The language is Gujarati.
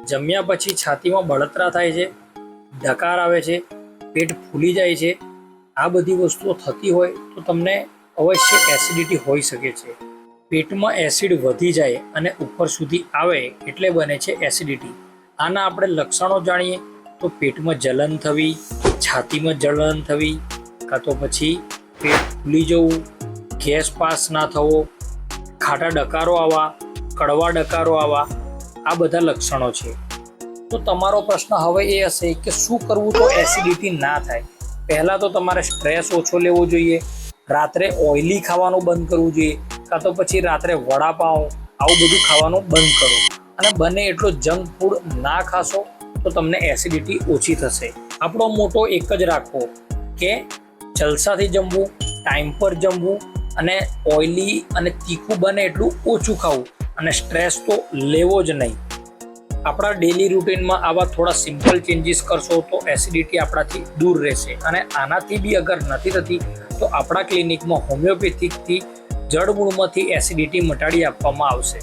જમ્યા પછી છાતીમાં બળતરા થાય છે, ડકાર આવે છે, પેટ ફૂલી જાય છે, આ બધી વસ્તુઓ થતી હોય તો તમને અવશ્ય એસિડિટી હોઈ શકે છે. પેટમાં એસિડ વધી જાય અને ઉપર સુધી આવે એટલે બને છે એસિડિટી. આના આપણે લક્ષણો જાણીએ તો પેટમાં જલન થવી, છાતીમાં જલન થવી, કાં તો પછી પેટ ફૂલી જવું, ગેસ પાસ ના થવો, ખાટા ડકારો આવવા, કડવા ડકારો આવવા, આ બધા લક્ષણો છે. તો તમારો પ્રશ્ન હવે એ હશે કે શું કરવું તો એસિડિટી ના થાય. પહેલાં તો તમારે સ્ટ્રેસ ઓછો લેવો જોઈએ, રાત્રે ઓઇલી ખાવાનું બંધ કરવું જોઈએ, કાં તો પછી રાત્રે વડાપાઉં આવું બધું ખાવાનું બંધ કરો, અને બને એટલો જંક ફૂડ ના ખાશો તો તમને એસિડિટી ઓછી થશે. આપણો મોટો એક જ રાખવો કે જલસાથી જમવું, ટાઈમ પર જમવું, અને ઓઇલી અને તીખું બને એટલું ઓછું ખાવું, અને સ્ટ્રેસ તો લેવો જ નહીં. આપણા ડેલી રૂટીનમાં આવા થોડા સિમ્પલ ચેન્જીસ કરશો તો એસિડિટી આપણાથી દૂર રહેશે. અને આનાથી બી અગર નથી થતી તો આપણા ક્લિનિકમાં હોમિયોપેથિકથી જડમૂળમાંથી એસિડિટી મટાડી આપવામાં આવશે.